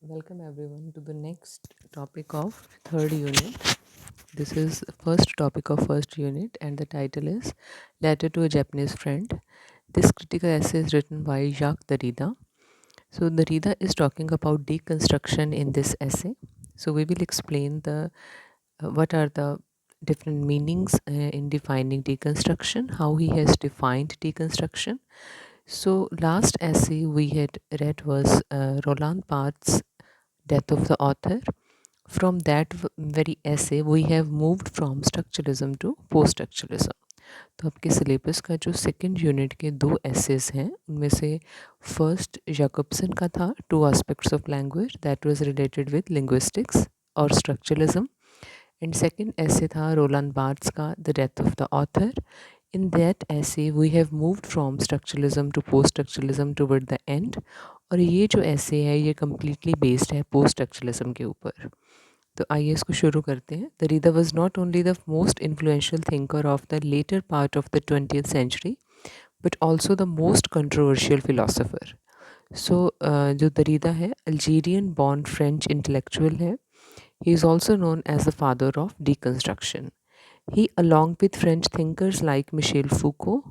Welcome everyone to the next topic of third unit. This is first topic of first unit and the title is Letter to a Japanese Friend. This critical essay is written by Jacques Derrida. So Derrida is talking about deconstruction in this essay. So we will explain the what are the different meanings in defining deconstruction, how he has defined deconstruction. So last essay we had read was Roland Barthes' Death of the Author. From that very essay we have moved from structuralism to post structuralism. तो आपके syllabus का जो second unit के दो assess हैं उनमें से first Jacobson का था two aspects of language that was related with linguistics और स्ट्रक्चरलिज्म एंड सेकंड ऐसे था रोland बार्ट्स का the death of the author. In that essay we have moved from structuralism to post structuralism toward the end. और ये जो essay है ये completely based है post structuralism के ऊपर. तो आइए इसको शुरू करते हैं. Derrida was not only the most influential thinker of the later part of the 20th century but also the most controversial philosopher. So जो Derrida है Algerian born French intellectual है. He is also known as the father of deconstruction. He, along with French thinkers like Michel Foucault,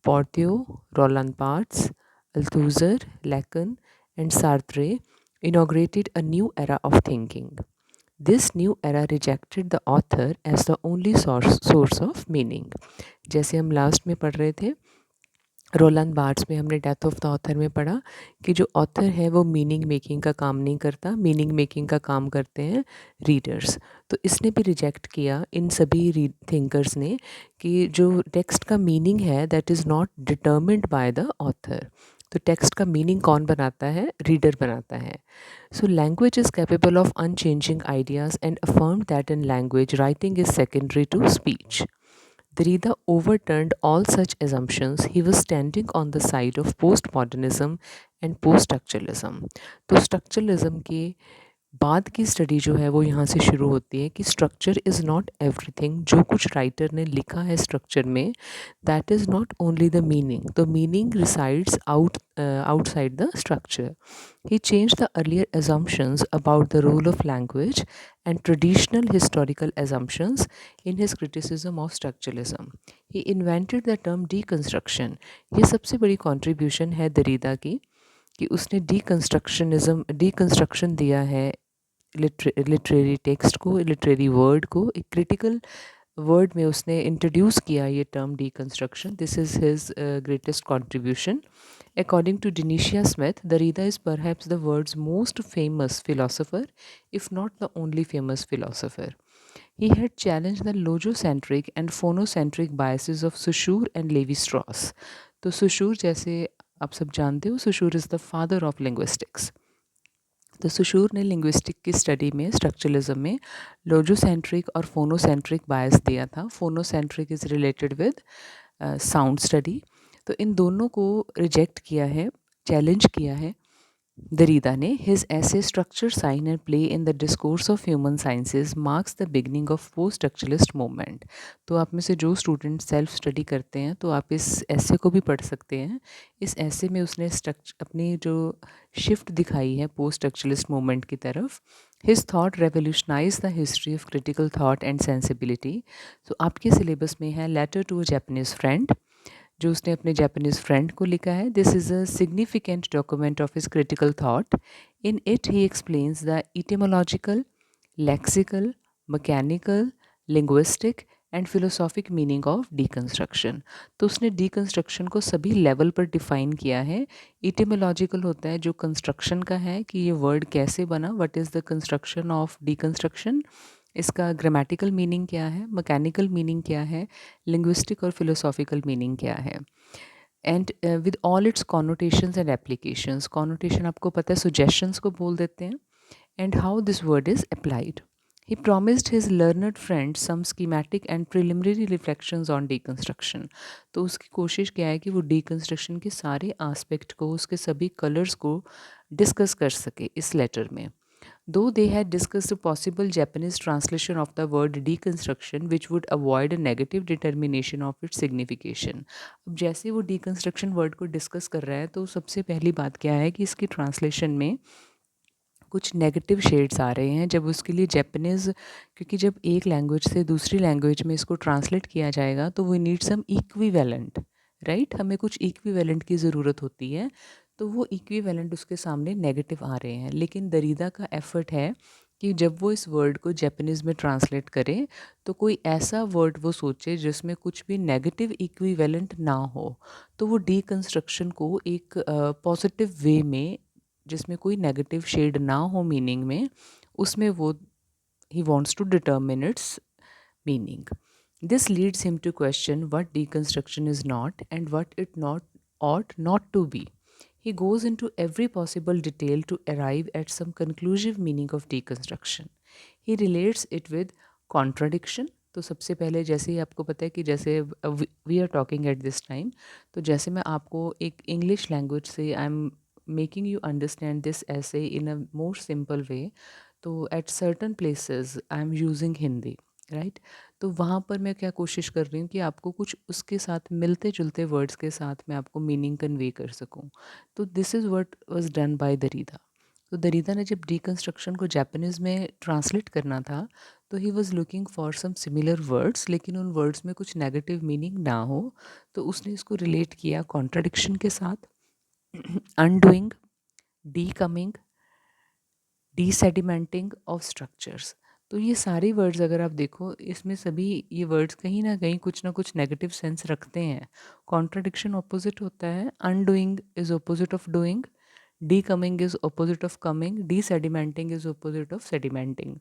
Bourdieu, Roland Barthes, Althusser, Lacan, and Sartre, inaugurated a new era of thinking. This new era rejected the author as the only source of meaning. जैसे हम last में पढ़ रहे थे रोland bards में हमने death of the author में पढ़ा कि जो ऑथर है वो मीनिंग मेकिंग का काम नहीं करता, मीनिंग मेकिंग का काम करते हैं रीडर्स. तो इसने भी रिजेक्ट किया इन सभी थिंकर्स ने कि जो टेक्स्ट का मीनिंग है that is not determined by the author. तो टेक्स्ट का मीनिंग कौन बनाता है? रीडर बनाता है. So language is capable of unchanging ideas and affirm that in language writing is secondary to speech. Derrida overturned all such assumptions. He was standing on the side of postmodernism and post-structuralism. तो structuralism के बाद की study जो है वो यहाँ से शुरू होती है कि स्ट्रक्चर इज़ नॉट एवरीथिंग. जो कुछ राइटर ने लिखा है स्ट्रक्चर में that is not only the meaning. The meaning resides outside the structure. He changed the earlier assumptions about the role of language and traditional historical assumptions in his criticism of structuralism. He invented the term deconstruction. ये सबसे बड़ी contribution है Derrida की कि उसने deconstruction दिया है literary text को, लिटरेरी वर्ड को. एक क्रिटिकल वर्ड में उसने इंट्रोड्यूस किया ये term deconstruction. This is his greatest contribution. According to Denisha Smith, Derrida is perhaps the world's most famous philosopher, if not the only famous philosopher. He had challenged the logocentric and phonocentric biases of Saussure and Lévi-Strauss. तो Saussure जैसे आप सब जानते हो, Saussure is the father of linguistics. तो सुशूर ने linguistic की study में स्ट्रक्चरलिज्म में लोजोसेंट्रिक और फोनोसेंट्रिक बायस दिया था. Phonocentric is related with sound study. तो इन दोनों को रिजेक्ट किया है, चैलेंज किया है Derrida ने. His essay Structure, Sign and Play in the Discourse of Human Sciences marks the beginning of post-structuralist movement. तो आप में से जो स्टूडेंट सेल्फ स्टडी करते हैं तो आप इस ऐसे को भी पढ़ सकते हैं. इस ऐसे में उसने अपनी जो शिफ्ट दिखाई है पोस्ट स्ट्रक्चरलिस्ट मूवमेंट की तरफ. His thought revolutionized the history of critical thought and sensibility. तो आपके सिलेबस में है Letter to a Japanese Friend जो उसने अपने जापानीज़ फ्रेंड को लिखा है. This is a significant document of his critical thought. In it he explains the इटिमोलॉजिकल, lexical, mechanical, linguistic and philosophic meaning of deconstruction. तो उसने डिकन्स्ट्रक्शन को सभी लेवल पर डिफ़ाइन किया है. इटिमोलॉजिकल होता है जो कंस्ट्रक्शन का है कि ये वर्ड कैसे बना, what is the construction of deconstruction, इसका ग्रामेटिकल मीनिंग क्या है, मैकेनिकल मीनिंग क्या है, लिंग्विस्टिक और फिलोसॉफिकल मीनिंग क्या है. And with all it's connotations and applications. Connotation आपको पता है सुजेशंस को बोल देते हैं. And how this word is applied. He promised his learned friend some schematic and preliminary reflections on deconstruction. तो उसकी कोशिश क्या है कि वो deconstruction के सारे aspect को, उसके सभी colors को डिस्कस कर सके इस लेटर में. Though they had discussed a possible Japanese translation of the word deconstruction which would avoid a negative determination of its signification. अब जैसे वो deconstruction word को डिस्कस कर रहा है तो सबसे पहली बात क्या है कि इसकी ट्रांसलेशन में कुछ नेगेटिव शेड्स आ रहे हैं जब उसके लिए जापानीज़, क्योंकि जब एक लैंग्वेज से दूसरी लैंग्वेज में इसको ट्रांसलेट किया जाएगा तो we need some equivalent, right, हमें कुछ इक्विवेलेंट की ज़रूरत होती है। तो वो इक्विवेलेंट उसके सामने नेगेटिव आ रहे हैं, लेकिन दरीदा का एफर्ट है कि जब वो इस वर्ड को जापानीज़ में ट्रांसलेट करे तो कोई ऐसा वर्ड वो सोचे जिसमें कुछ भी नेगेटिव इक्विवेलेंट ना हो। तो वो डीकंस्ट्रक्शन को एक पॉजिटिव वे में, जिसमें कोई नेगेटिव शेड ना हो मीनिंग में, उसमें वो he wants to determine its meaning. This leads him to question what deconstruction is not and what it not ought not to be. He goes into every possible detail to arrive at some conclusive meaning of deconstruction. He relates it with contradiction. तो सबसे पहले जैसे ही आपको पता है कि जैसे we are talking at this time, तो जैसे मैं आपको एक इंग्लिश लैंग्वेज से I am making you understand this ऐसे in a more simple way, तो at certain places I am using Hindi, right. तो वहाँ पर मैं क्या कोशिश कर रही हूँ कि आपको कुछ उसके साथ मिलते जुलते वर्ड्स के साथ मैं आपको मीनिंग कन्वे कर सकूँ। तो this is what was done by Derrida. तो दरीदा ने जब डीकंस्ट्रक्शन को जापानीज़ में ट्रांसलेट करना था तो he was looking for some similar words, लेकिन उन वर्ड्स में कुछ नेगेटिव मीनिंग ना हो। तो उसने इसको रिलेट किया कॉन्ट्रडिक्शन के साथ, अनडूइंग, डीकमिंग, डीसेडिमेंटिंग ऑफ स्ट्रक्चर्स। तो ये सारे वर्ड्स अगर आप देखो, इसमें सभी ये वर्ड्स कहीं ना कुछ नेगेटिव सेंस रखते हैं। कॉन्ट्रडिक्शन ऑपोजिट होता है, undoing is opposite of doing, decoming is opposite of coming, desedimenting is opposite of sedimenting.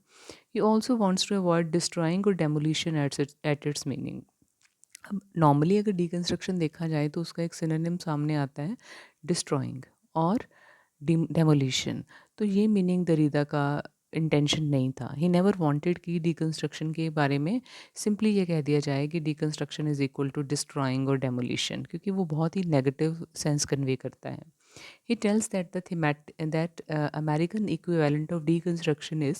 He also wants to avoid destroying or demolition at its meaning. अब normally अगर deconstruction देखा जाए तो उसका एक सिनोनिम सामने आता है, डिस्ट्रॉइंग और डेमोलिशन। तो ये मीनिंग दरीदा का इंटेंशन नहीं था। ही नेवर वांटेड कि डिकंस्ट्रक्शन के बारे में सिंपली ये कह दिया जाए कि deconstruction is equal to destroying और डेमोलिशन, क्योंकि वो बहुत ही नेगेटिव सेंस कन्वे करता है। He tells that American equivalent of deconstruction is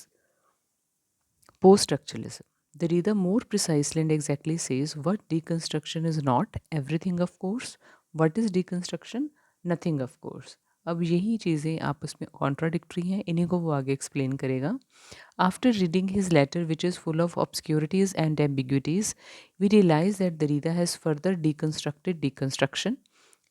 post-structuralism. The reader more precisely and exactly says what deconstruction is not, everything of course. What is deconstruction? Nothing of course. अब यही चीज़ें आपस में contradictory हैं, इन्हीं को वो आगे एक्सप्लेन करेगा। After reading his letter, which is full of obscurities and ambiguities, we realize that Derrida has further deconstructed deconstruction.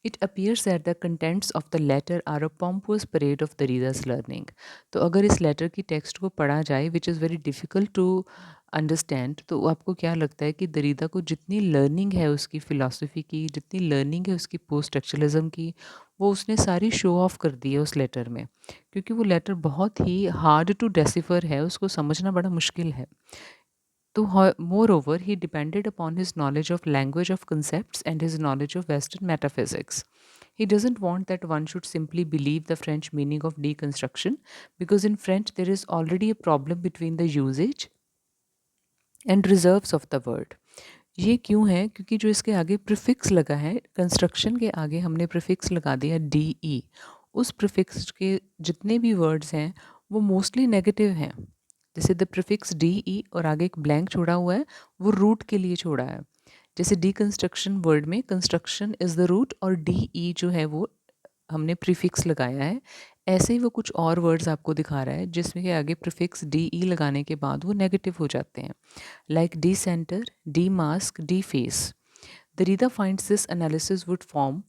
It appears that the contents of the letter are a pompous parade of Derrida's learning. तो अगर इस letter की text को पढ़ा जाए, which is very difficult to understand, तो आपको क्या लगता है कि दरीदा को जितनी लर्निंग है उसकी फ़िलासफ़ी की, जितनी लर्निंग है उसकी पोस्ट स्ट्रक्चरलिज्म की, वो उसने सारी शो ऑफ कर दी है उस लेटर में, क्योंकि वो लेटर बहुत ही हार्ड टू डेसिफर है, उसको समझना बड़ा मुश्किल है। तो moreover, he depended upon his knowledge of language of concepts and his knowledge of Western metaphysics. He doesn't want that one should simply believe the French meaning of deconstruction, because in French there is already a problem between the usage and reserves of the word. ये क्यों है? क्योंकि जो इसके आगे prefix लगा है, construction के आगे हमने प्रीफिक्स लगा दिया डी ई, उस प्रीफिक्स के जितने भी वर्ड्स हैं वो मोस्टली नेगेटिव हैं। जैसे द प्रीफिक्स डी ई और आगे एक ब्लैंक छोड़ा हुआ है, वो रूट के लिए छोड़ा है। जैसे डीकंस्ट्रक्शन वर्ड में कंस्ट्रक्शन इज़ द रूट और डी ई जो है वो हमने प्रीफिक्स लगाया है। ऐसे ही वो कुछ और वर्ड्स आपको दिखा रहा है जिसमें के आगे प्रीफिक्स डी ई लगाने के बाद वो नेगेटिव हो जाते हैं, like decenter, demask, deface. The reader finds this analysis would form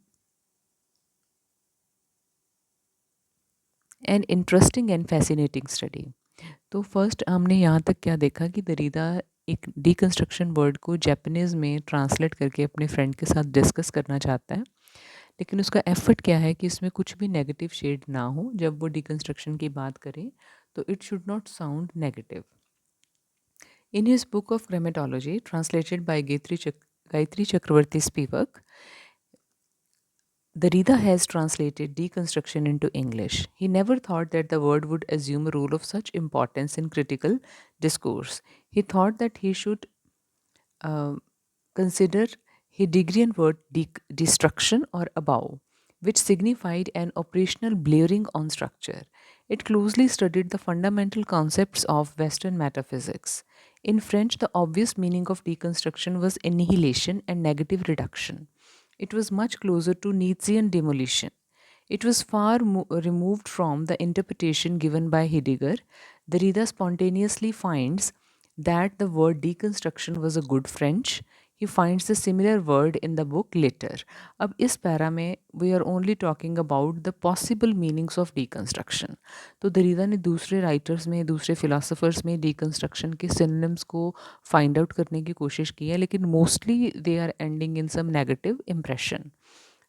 an interesting and fascinating study. तो फर्स्ट हमने यहाँ तक क्या देखा कि दरीदा एक डिकंस्ट्रक्शन वर्ड को जापानीज़ में ट्रांसलेट करके अपने फ्रेंड के साथ डिस्कस करना चाहता है, लेकिन उसका एफर्ट क्या है कि इसमें कुछ भी नेगेटिव शेड ना हो। जब वो डिकंस्ट्रक्शन की बात करे तो it should not sound negative. In his book of grammatology translated by Gayatri Chakravorty Spivak, Derrida has translated deconstruction into English. He never thought that the word would assume a role of such importance in critical discourse. He thought that he should uh, consider Heidegger's word destruction or above, which signified an operational blurring on structure. It closely studied the fundamental concepts of Western metaphysics. In French, the obvious meaning of deconstruction was annihilation and negative reduction. It was much closer to Nietzschean demolition. It was far removed from the interpretation given by Heidegger. The reader spontaneously finds that the word deconstruction was a good French. He finds the similar word in the book later. अब इस para में we are only talking about the possible meanings of deconstruction. तो Derrida ने दूसरे writers में, दूसरे philosophers में deconstruction के synonyms को फाइंड आउट करने की कोशिश की है, लेकिन mostly they are ending in some negative impression.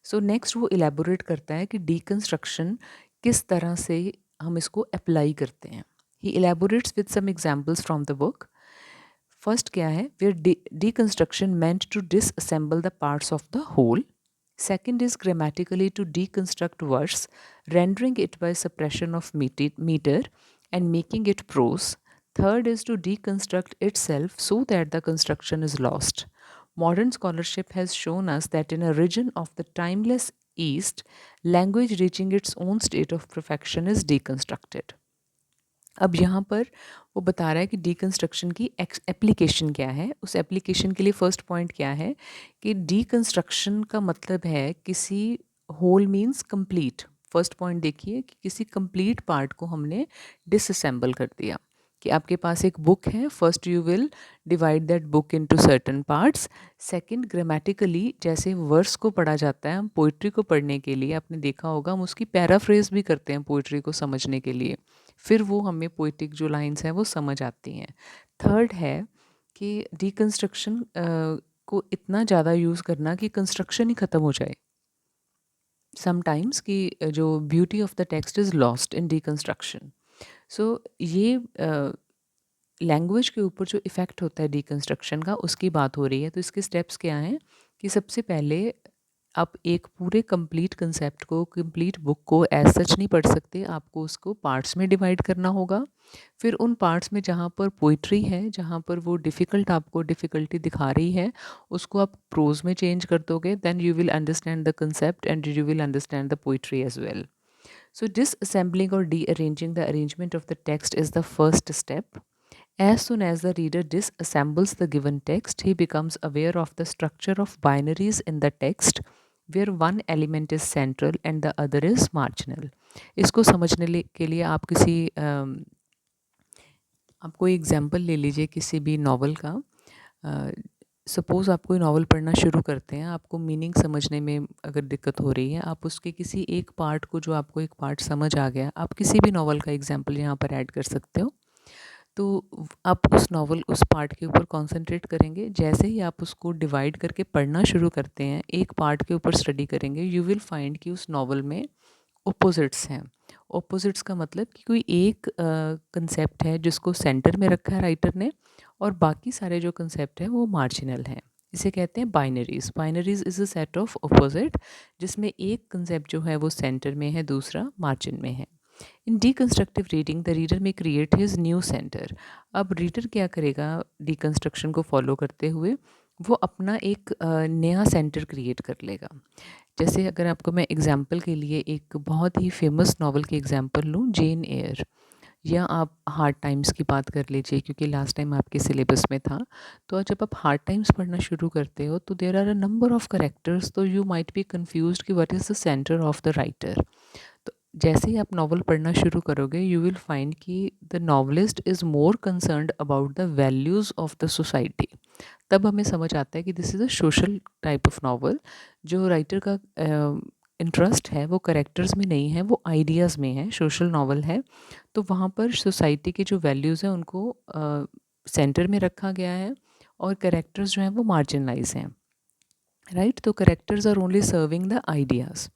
So next वो इलेबोरेट करता है कि डीकंस्ट्रक्शन किस तरह से हम इसको अप्लाई करते हैं. He elaborates with some examples from the book. First क्या है, where deconstruction meant to disassemble the parts of the whole. Second is grammatically to deconstruct verse, rendering it by suppression of meter and making it prose. Third is to deconstruct itself so that the construction is lost. Modern scholarship has shown us that in a region of the timeless East, language reaching its own state of perfection is deconstructed. अब यहाँ पर वो बता रहा है कि deconstruction की application क्या है. उस एप्लीकेशन के लिए फर्स्ट पॉइंट क्या है कि डीकंस्ट्रक्शन का मतलब है किसी whole means complete. First point देखिए कि किसी कंप्लीट पार्ट को हमने डिसअसेंबल कर दिया. कि आपके पास एक बुक है, first you will divide that book into certain parts. Second, grammatically जैसे वर्स को पढ़ा जाता है, हम पोइट्री को पढ़ने के लिए आपने देखा होगा हम उसकी पैराफ्रेज भी करते हैं पोइट्री को समझने के लिए, फिर वो हमें पोइटिक जो लाइंस हैं वो समझ आती हैं. थर्ड है कि डीकंस्ट्रक्शन को इतना ज़्यादा यूज़ करना कि कंस्ट्रक्शन ही ख़त्म हो जाए समटाइम्स, कि जो beauty of the text is lost in deconstruction. So ये लैंग्वेज के ऊपर जो इफ़ेक्ट होता है डीकंस्ट्रक्शन का, उसकी बात हो रही है. तो इसके स्टेप्स क्या हैं कि सबसे पहले आप एक पूरे कंप्लीट कंसेप्ट को, कंप्लीट बुक को एज सच नहीं पढ़ सकते, आपको उसको पार्ट्स में डिवाइड करना होगा. फिर उन पार्ट्स में जहाँ पर पोइट्री है, जहाँ पर वो डिफ़िकल्ट आपको डिफ़िकल्टी दिखा रही है, उसको आप प्रोज में चेंज कर दोगे. Then you will understand the concept and you will understand the poetry as well. So, disassembling or dearranging the arrangement of the text is the first step. As soon as the reader disassembles the given text, he becomes aware of the structure of binaries in the text, where one element is central and the other is marginal. इसको समझने के लिए आप किसी आप कोई example ले लीजिए किसी भी नॉवल का. सपोज़ आप कोई नॉवल पढ़ना शुरू करते हैं, आपको मीनिंग समझने में अगर दिक्कत हो रही है, आप उसके किसी एक पार्ट को, जो आपको एक पार्ट समझ आ गया, आप किसी भी नॉवल का एग्जाम्पल यहाँ पर ऐड कर सकते हो. तो आप उस नॉवल, उस पार्ट के ऊपर कॉन्सेंट्रेट करेंगे. जैसे ही आप उसको डिवाइड करके पढ़ना शुरू करते हैं, एक पार्ट के ऊपर स्टडी करेंगे, यू विल फाइंड कि उस नॉवल में ओपोजिट्स हैं. ओपोजिट्स का मतलब कि कोई एक कंसेप्ट है जिसको सेंटर में रखा है राइटर ने, और बाकी सारे जो कंसेप्ट हैं वो मार्जिनल हैं. इसे कहते हैं binaries. Binaries is a set of opposite जिसमें एक कंसेप्ट जो है वो सेंटर में है, दूसरा मार्जिन में है. इन डीकंस्ट्रक्टिव रीडिंग द रीडर में क्रिएट हिज न्यू सेंटर. अब रीडर क्या करेगा डीकंस्ट्रक्शन को फॉलो करते हुए, वो अपना एक नया सेंटर क्रिएट कर लेगा. जैसे अगर आपको मैं एग्जाम्पल के लिए एक बहुत ही फेमस नॉवल की एग्जाम्पल लूँ, जेन एयर, या आप हार्ड टाइम्स की बात कर लीजिए क्योंकि लास्ट टाइम आपके सिलेबस में था. तो जब आप हार्ड टाइम्स पढ़ना शुरू करते हो तो there are a number of characters, तो यू माइट बी कन्फ्यूज्ड कि what is the centre of the writer. तो जैसे ही आप नॉवल पढ़ना शुरू करोगे, यू विल फाइंड कि the novelist is more concerned about the values of the society. तब हमें समझ आता है कि this is a social type of novel. जो राइटर का इंटरेस्ट है वो करेक्टर्स में नहीं है, वो आइडियाज़ में है. सोशल नॉवल है तो वहाँ पर सोसाइटी के जो वैल्यूज़ हैं उनको सेंटर में रखा गया है, और करेक्टर्स जो हैं वो मार्जिनलाइज हैं. राइट. तो characters are only serving the ideas.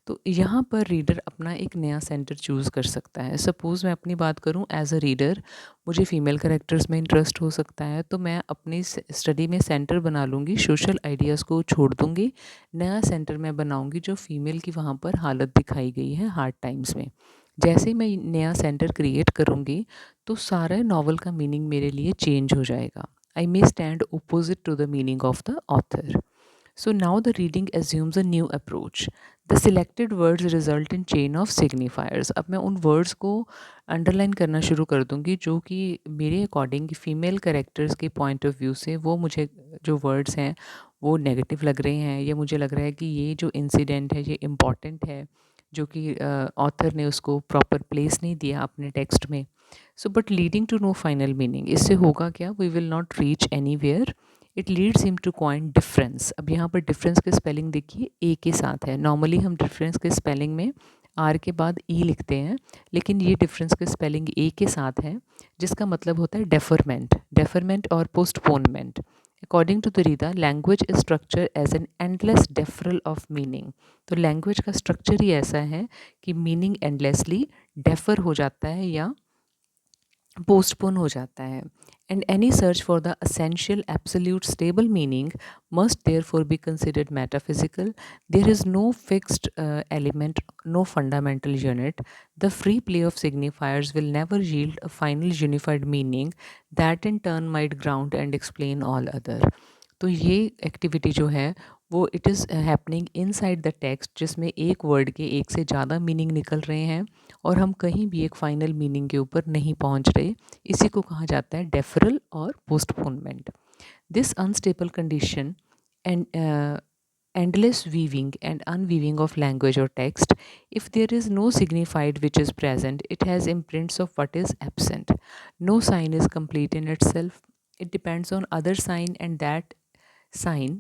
तो यहाँ पर रीडर अपना एक नया सेंटर चूज़ कर सकता है. सपोज़ मैं अपनी बात करूँ, एज अ रीडर मुझे फ़ीमेल कैरेक्टर्स में इंटरेस्ट हो सकता है, तो मैं अपनी स्टडी में सेंटर बना लूँगी, सोशल आइडियाज़ को छोड़ दूँगी, नया सेंटर मैं बनाऊँगी जो फ़ीमेल की वहाँ पर हालत दिखाई गई है हार्ड टाइम्स में. जैसे ही मैं नया सेंटर क्रिएट करूँगी तो सारा नॉवल का मीनिंग मेरे लिए चेंज हो जाएगा. I may stand opposite to the meaning of the author. So now the reading assumes a new approach. The selected words result in chain of signifiers. अब मैं उन वर्ड्स को अंडरलाइन करना शुरू कर दूंगी जो कि मेरे अकॉर्डिंग फीमेल कैरेक्टर्स के पॉइंट ऑफ व्यू से वो मुझे जो वर्ड्स हैं वो नेगेटिव लग रहे हैं, या मुझे लग रहा है कि ये जो इंसिडेंट है ये इम्पॉर्टेंट है, जो कि ऑथर ने उसको प्रॉपर प्लेस नहीं दिया अपने टेक्स्ट में. So but leading to no final meaning, इससे होगा क्या, we will not reach anywhere. It leads him to coin difference. अब यहाँ पर डिफरेंस के स्पेलिंग देखिए ए के साथ है. नॉर्मली हम डिफरेंस के स्पेलिंग में आर के बाद ई लिखते हैं, लेकिन ये डिफरेंस के स्पेलिंग ए के साथ है, जिसका मतलब होता है डेफरमेंट. डेफरमेंट और postponement. According to Derrida, language is structure as an endless deferral of meaning. तो लैंग्वेज का स्ट्रक्चर ही ऐसा है कि मीनिंग एंडलेसली डेफर हो जाता है या पोस्टपोन हो जाता है. And any search for the essential absolute stable meaning must therefore be considered metaphysical. There is no fixed element, no fundamental unit. The free play of signifiers will never yield a final unified meaning that in turn might ground and explain all other. तो ये activity जो है वो it is happening inside the text, जिसमें एक word के एक से ज़्यादा मीनिंग निकल रहे हैं और हम कहीं भी एक फाइनल मीनिंग के ऊपर नहीं पहुंच रहे. इसी को कहा जाता है डेफरल और postponement. This unstable condition and endless weaving and unweaving of language or text, if there is no signified which is present, it has imprints of what is absent. No sign is complete in itself. It depends on other sign, and that sign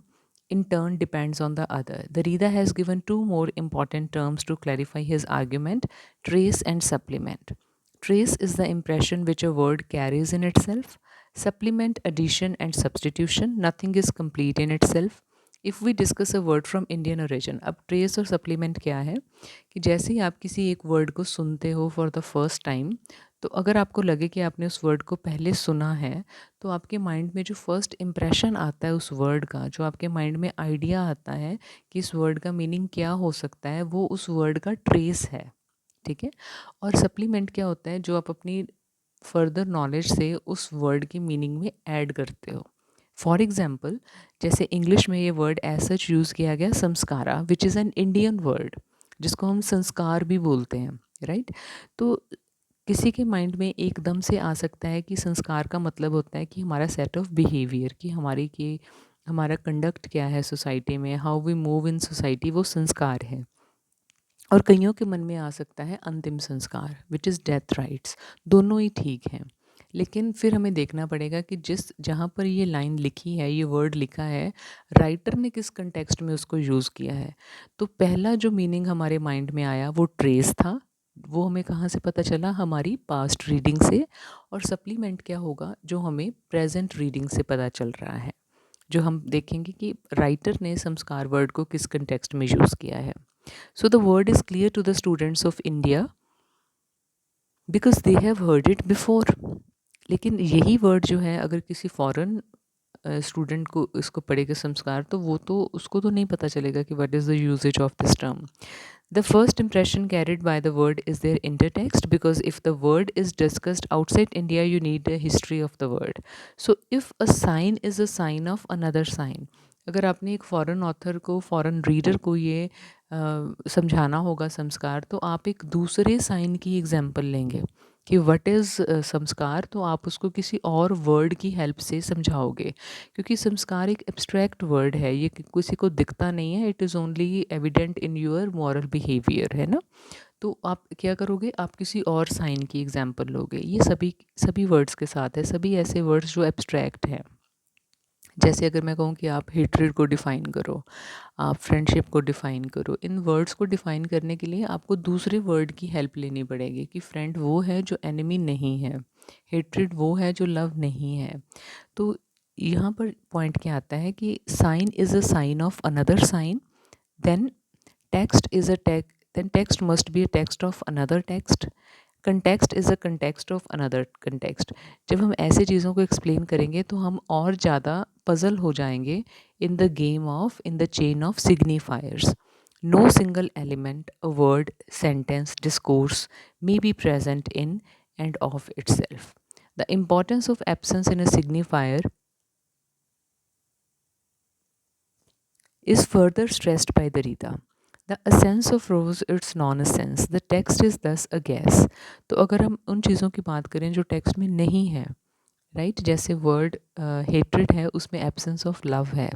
in turn depends on the other. The Rida has given two more important terms to clarify his argument: trace and supplement. Trace is the impression which a word carries in itself. Supplement, addition and substitution. Nothing is complete in itself. If we discuss a word from Indian origin, अब trace और supplement क्या है कि जैसे ही आप किसी एक वर्ड को सुनते हो फॉर द फर्स्ट टाइम, तो अगर आपको लगे कि आपने उस वर्ड को पहले सुना है, तो आपके माइंड में जो फर्स्ट इम्प्रेशन आता है उस वर्ड का, जो आपके माइंड में आइडिया आता है कि इस वर्ड का मीनिंग क्या हो सकता है, वो उस वर्ड का ट्रेस है. ठीक है. और सप्लीमेंट क्या होता है, जो आप अपनी फर्दर नॉलेज से उस वर्ड की मीनिंग में ऐड करते हो. फॉर एग्जाम्पल, जैसे इंग्लिश में ये वर्ड एज सच यूज़ किया गया Sanskara, which is an Indian word, जिसको हम संस्कार भी बोलते हैं, राइट. तो किसी के माइंड में एकदम से आ सकता है कि संस्कार का मतलब होता है कि हमारा सेट ऑफ बिहेवियर, कि हमारा कंडक्ट क्या है सोसाइटी में, how we move in society, वो संस्कार है. और कईयों के मन में आ सकता है अंतिम संस्कार, विच इज़ डेथ राइट्स. दोनों ही ठीक हैं, लेकिन फिर हमें देखना पड़ेगा कि जहाँ पर ये लाइन लिखी है, ये वर्ड लिखा है, राइटर ने किस कंटेक्स्ट में उसको यूज़ किया है. तो पहला जो मीनिंग हमारे माइंड में आया वो ट्रेस था. वो हमें कहाँ से पता चला, हमारी पास्ट रीडिंग से. और सप्लीमेंट क्या होगा, जो हमें प्रेजेंट रीडिंग से पता चल रहा है, जो हम देखेंगे कि राइटर ने संस्कार वर्ड को किस कंटेक्स्ट में यूज़ किया है. So the word is clear to the students of India because they have heard it before. लेकिन यही वर्ड जो है अगर किसी फॉरेन स्टूडेंट को इसको पढ़ेगा संस्कार, तो वो तो उसको तो नहीं पता चलेगा कि what is the usages of this term. The first impression carried by the word is their intertext, because if the word is discussed outside India, you need a history of the word. So if a sign is a sign of another sign, अगर आपने एक foreign author को, foreign reader को ये समझाना होगा संस्कार, तो आप एक दूसरे साइन की एग्जांपल लेंगे कि व्हाट इज़ संस्कार, तो आप उसको किसी और वर्ड की हेल्प से समझाओगे, क्योंकि संस्कार एक एब्स्ट्रैक्ट वर्ड है, ये किसी को दिखता नहीं है. It is only evident in your moral behaviour, है ना. तो आप क्या करोगे, आप किसी और साइन की एग्जांपल लोगे. ये सभी वर्ड्स के साथ है, सभी ऐसे वर्ड्स जो एब्स्ट्रैक्ट हैं. जैसे अगर मैं कहूँ कि आप हेट्रेड को डिफ़ाइन करो, आप फ्रेंडशिप को डिफ़ाइन करो, इन वर्ड्स को डिफ़ाइन करने के लिए आपको दूसरे वर्ड की हेल्प लेनी पड़ेगी कि फ्रेंड वो है जो एनिमी नहीं है, हेट्रेड वो है जो लव नहीं है. तो यहाँ पर पॉइंट क्या आता है कि sign is a sign of another sign, then text is a then text must be a text of another text, context is a context of another context. जब हम ऐसे चीज़ों को एक्सप्लेन करेंगे तो हम और ज़्यादा पजल हो जाएंगे in the chain of signifiers. No single element, a word, sentence, discourse may be present in and of itself. The importance of absence in a signifier is further stressed by Derrida. The essence of rose its non-essence. The text is thus a guess. तो अगर हम उन चीज़ों की बात करें जो text में नहीं है, राइट, जैसे वर्ड हेट्रेड है, उसमें एब्सेंस ऑफ लव है.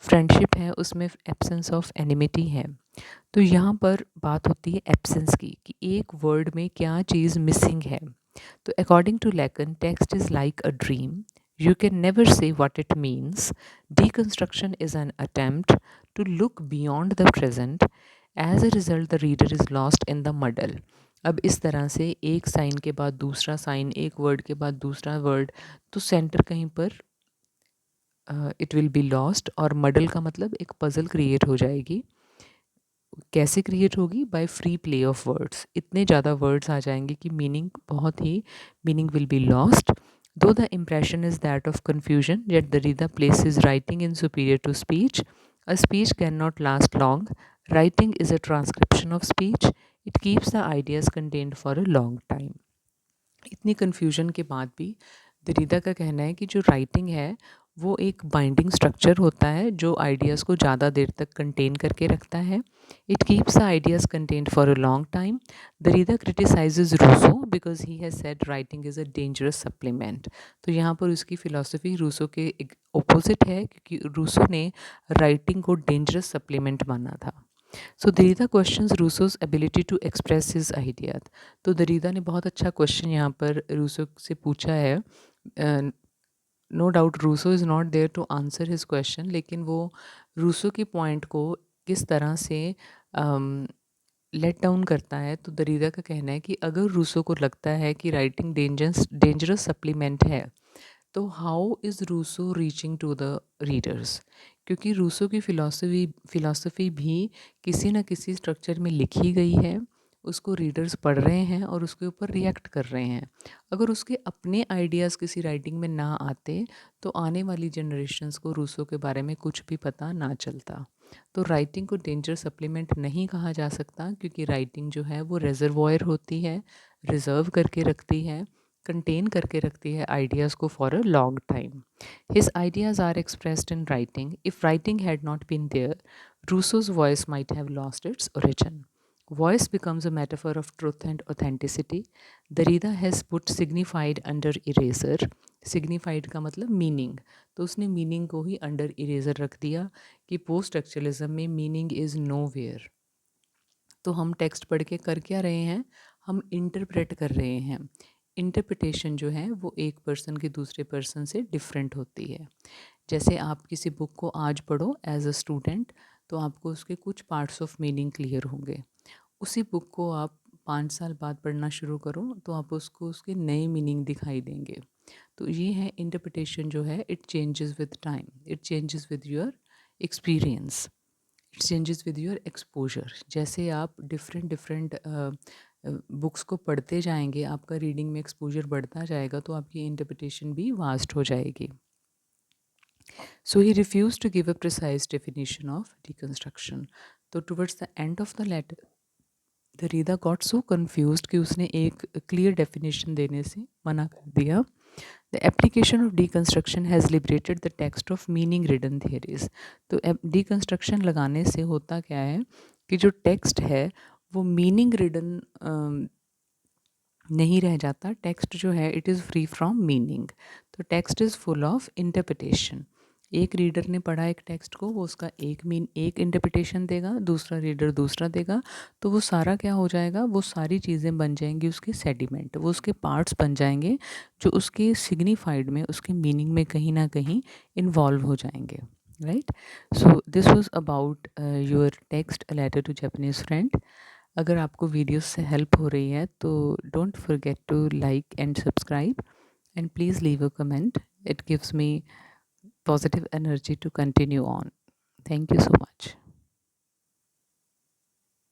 फ्रेंडशिप है, उसमें एब्सेंस ऑफ एनिमिटी है. तो यहाँ पर बात होती है एब्सेंस की, कि एक वर्ड में क्या चीज़ मिसिंग है। तो अकॉर्डिंग टू लेकन, text is like a dream, you can never say what it means. Deconstruction is an attempt to look beyond the present. As a result, the reader is lost in the muddle. अब इस तरह से एक sign के बाद दूसरा sign, एक word के बाद दूसरा वर्ड, तो सेंटर कहीं पर इट विल बी लॉस्ट, और मडल का मतलब एक पजल क्रिएट हो जाएगी। कैसे क्रिएट होगी? By free play of words. इतने ज़्यादा वर्ड्स आ जाएंगे कि meaning will be lost. Though the impression is that of confusion, yet the reader places writing in superior to speech. A speech cannot last long. Writing is a transcription of speech. It keeps the ideas contained for a long time. इतनी confusion के बाद भी Derrida का कहना है कि जो writing है वो एक बाइंडिंग स्ट्रक्चर होता है जो आइडियाज़ को ज़्यादा देर तक कंटेन करके रखता है। It keeps the ideas contained for a long time. Derrida criticises Rousseau because he has said writing is a dangerous supplement. तो यहाँ पर उसकी फ़िलासफ़ी रूसो के ऑपोजिट है, क्योंकि रूसो ने राइटिंग को डेंजरस सप्लीमेंट माना था। So Derrida questions Rousseau's ability to express his ideas. तो दरीदा ने बहुत अच्छा क्वेश्चन यहाँ पर रूसो से पूछा है। No doubt Rousseau is not there to answer his question, लेकिन वो रूसो के पॉइंट को किस तरह से लेट डाउन करता है। तो दरीदा का कहना है कि अगर रूसो को लगता है कि राइटिंग डेंजरस सप्लीमेंट है, तो how is Rousseau reaching to the readers? क्योंकि रूसो की फ़िलासफ़ी भी किसी न किसी स्ट्रक्चर में लिखी गई है, उसको रीडर्स पढ़ रहे हैं और उसके ऊपर रिएक्ट कर रहे हैं। अगर उसके अपने आइडियाज़ किसी राइटिंग में ना आते, तो आने वाली जनरेशन्स को रूसो के बारे में कुछ भी पता ना चलता। तो राइटिंग को डेंजर सप्लीमेंट नहीं कहा जा सकता, क्योंकि राइटिंग जो है वो रिजर्वॉयर होती है, रिज़र्व करके रखती है, कंटेन करके रखती है आइडियाज़ को for a long time. His ideas are expressed in writing. If writing had not been there, Rousseau's voice might have lost its origin. Voice becomes a metaphor of truth and authenticity. Derrida has put signified under eraser. Signified का मतलब meaning, तो उसने meaning को ही under eraser रख दिया कि post structuralism में meaning is nowhere. तो हम टेक्स्ट पढ़ के कर क्या रहे हैं? हम इंटरप्रेट कर रहे हैं। इंटरप्रिटेशन जो है वो एक पर्सन की दूसरे पर्सन से डिफरेंट होती है। जैसे आप किसी बुक को आज पढ़ो एज अ स्टूडेंट, तो आपको उसके कुछ पार्ट्स ऑफ मीनिंग क्लियर होंगे। उसी बुक को आप 5 साल बाद पढ़ना शुरू करो, तो आप उसको उसके नए मीनिंग दिखाई देंगे। तो ये है इंटरप्रिटेशन जो है, it changes with time, it changes with your experience, it changes with your exposure. जैसे आप डिफरेंट बुक्स को पढ़ते जाएंगे, आपका रीडिंग में एक्सपोजर बढ़ता जाएगा, तो आपकी इंटरप्रिटेशन भी वास्ट हो जाएगी। So he refused to give a precise definition of deconstruction. तो towards the end of the letter, Derrida got so confused कि उसने एक क्लियर डेफिनेशन देने से मना कर दिया। The application of deconstruction has liberated the text of meaning ridden theories. तो डीकंस्ट्रक्शन लगाने से होता क्या है कि जो टेक्स्ट है वो मीनिंग रिडन नहीं रह जाता। टेक्स्ट जो है it is free from meaning. तो text is full of interpretation. एक रीडर ने पढ़ा एक टेक्स्ट को, वो उसका एक इंटरप्रिटेशन देगा, दूसरा रीडर दूसरा देगा। तो वो सारा क्या हो जाएगा? वो सारी चीज़ें बन जाएंगी उसके सेडिमेंट, वो उसके पार्ट्स बन जाएंगे जो उसके सिग्निफाइड में, उसके मीनिंग में कहीं ना कहीं इन्वॉल्व हो जाएंगे। Right. So this was about your text a letter to Japanese friend. अगर आपको वीडियोस से हेल्प हो रही है तो don't forget to like and subscribe, and please leave a comment. It gives me positive energy to continue on. Thank you so much.